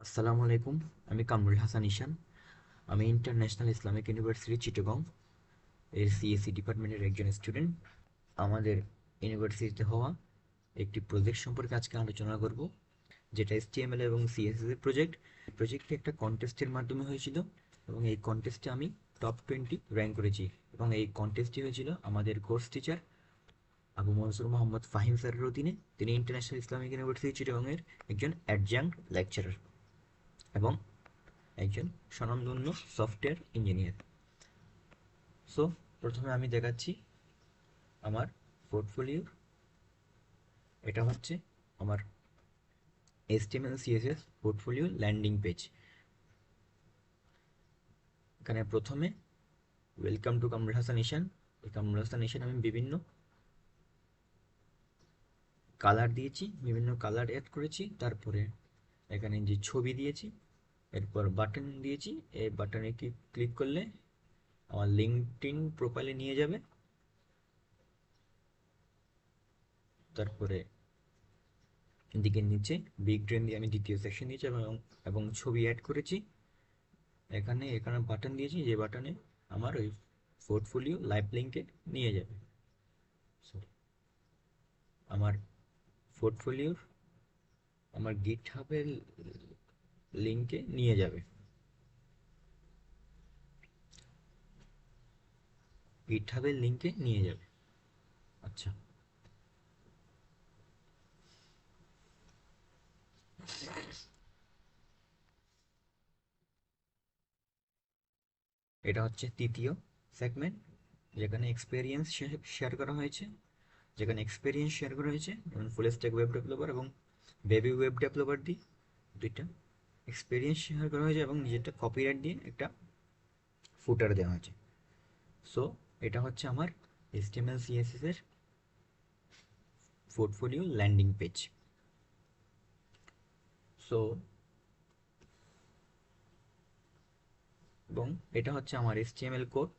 আসসালামু আলাইকুম। আমি কামরুল হাসান ঈশান। আমি ইন্টারন্যাশনাল ইসলামিক ইউনিভার্সিটি চিটাগং এর সিএসসি ডিপার্টমেন্টের একজন স্টুডেন্ট। আমাদের ইউনিভার্সিটিতে হওয়া একটি প্রজেক্ট সম্পর্কে আজকে আলোচনা করব, যেটা HTML এবং CSS এর প্রজেক্ট। প্রজেক্টটি একটা কন্টেস্টের মাধ্যমে হয়েছিল এবং এই কন্টেস্টে আমি টপ 20 র্যাঙ্ক করেছি। এবং এই কন্টেস্টটি হয়েছিল আমাদের কোর্স টিচার আবু মনসুর মোহাম্মদ ফাহিম স্যারের অধীনে। তিনি ইন্টারন্যাশনাল ইসলামিক ইউনিভার্সিটি চিটাগংয়ের একজন অ্যাডজাঙ্ক্ট লেকচারার এবং একজন স্বনামধন্য সফটওয়্যার ইঞ্জিনিয়ার। সো প্রথমে আমি দেখাচ্ছি আমার পোর্টফোলিও। এটা হচ্ছে আমার HTML CSS portfolio landing page. এখানে প্রথমে ওয়েলকাম টু কামরুল হাসান ঈশান। এই কামরুল হাসান ঈশান আমি বিভিন্ন কালার দিয়েছি, বিভিন্ন কালার অ্যাড করেছি। তারপরে এখানে যে ছবি দিয়েছি, এরপর বাটন দিয়েছি। এই বাটনে ক্লিক করলে আমার লিঙ্কডইন প্রোফাইলে নিয়ে যাবে। তারপরে দিকের নিচে বিগ ড্রেন দিয়ে আমি দ্বিতীয় সেকশন দিয়েছি এবং ছবি অ্যাড করেছি। এখানে বাটন দিয়েছি, যে বাটনে আমার ওই পোর্টফোলিও লাইভ লিঙ্কে নিয়ে যাবে। সরি, আমার পোর্টফোলিওর আমার গিট হাবের লিঙ্কে নিয়ে যাবে। গিট হাবের লিঙ্কে নিয়ে যাবে। আচ্ছা, এটা হচ্ছে তৃতীয় সেগমেন্ট, যেখানে এক্সপেরিয়েন্স শেয়ার করা হয়েছে যেমন ফুল স্ট্যাক ওয়েব ডেভেলপার এবং বেবি ওয়েব ডেভেলপার দিয়ে দুইটা এক্সপেরিয়েন্স শেয়ার করা হয়েছে এবং নিজেরটা কপিরাইট দিয়ে একটা ফুটার দেওয়া হয়েছে। সো এটা হচ্ছে আমার HTML CSS এর পোর্টফোলিও ল্যান্ডিং পেজ। সো এবং এটা হচ্ছে আমার HTML কোড,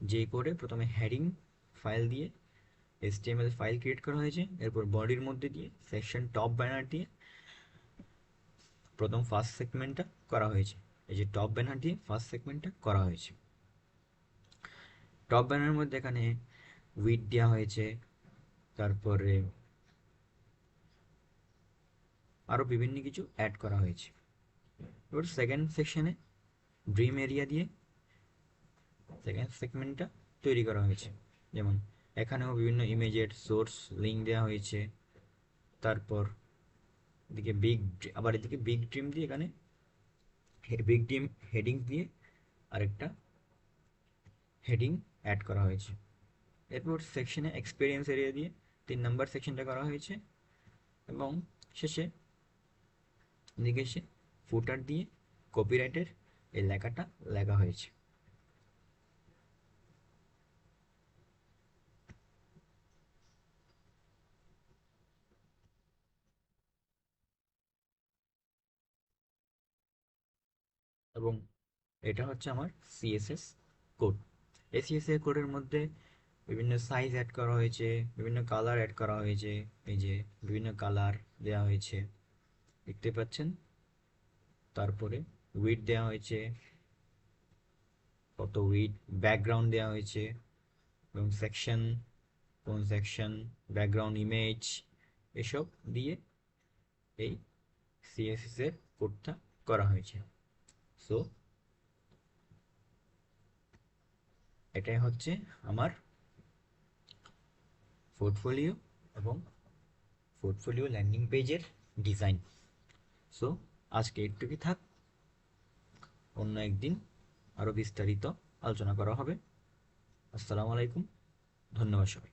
যেই কোডে প্রথমে হেডিং ফাইল দিয়ে HTML ফাইল ক্রিয়েট করা হয়েছে। এরপর বডির মধ্যে দিয়ে সেকশন টপ ব্যানার দিয়ে প্রথম ফার্স্ট সেগমেন্টটা করা হয়েছে। এই যে টপ ব্যানার দিয়ে ফার্স্ট সেগমেন্টটা করা হয়েছে। টপ ব্যানারের মধ্যে এখানে উইড দেওয়া হয়েছে, তারপরে আরও বিভিন্ন কিছু অ্যাড করা হয়েছে। এবার সেকেন্ড সেকশনে ড্রিম এরিয়া দিয়ে সেকেন্ড সেগমেন্টটা তৈরি করা হয়েছে। যেমন এখানেও বিভিন্ন ইমেজের সোর্স লিঙ্ক দেওয়া হয়েছে। তারপর এদিকে আবার এদিকে বিগ ড্রিম দিয়ে এখানে বিগ ড্রিম হেডিং দিয়ে আরেকটা হেডিং অ্যাড করা হয়েছে। এরপর সেকশনে এক্সপিরিয়েন্স এরিয়া দিয়ে 3 নম্বর সেকশনটা করা হয়েছে এবং শেষে এদিকে এসে ফুটার দিয়ে কপিরাইটের এই লেখাটা লেখা হয়েছে। এবং এটা হচ্ছে আমার সিএসএস কোড। এই সিএসএস কোডের মধ্যে বিভিন্ন সাইজ অ্যাড করা হয়েছে, বিভিন্ন কালার অ্যাড করা হয়েছে। এই যে বিভিন্ন কালার দেওয়া হয়েছে, দেখতে পাচ্ছেন। তারপরে উইড দেওয়া হয়েছে, কত উইড, ব্যাকগ্রাউন্ড দেওয়া হয়েছে এবং সেকশন, কোন সেকশন, ব্যাকগ্রাউন্ড ইমেজ, এসব দিয়ে এই সিএসএস এর কোডটা করা হয়েছে। সো এটাই হচ্ছে আমার পোর্টফোলিও এবং পোর্টফোলিও ল্যান্ডিং পেজের ডিজাইন। সো আজকে একটুকুই থাক, অন্য একদিন আরও বিস্তারিত আলোচনা করা হবে। আসসালামু আলাইকুম, ধন্যবাদ সবাই।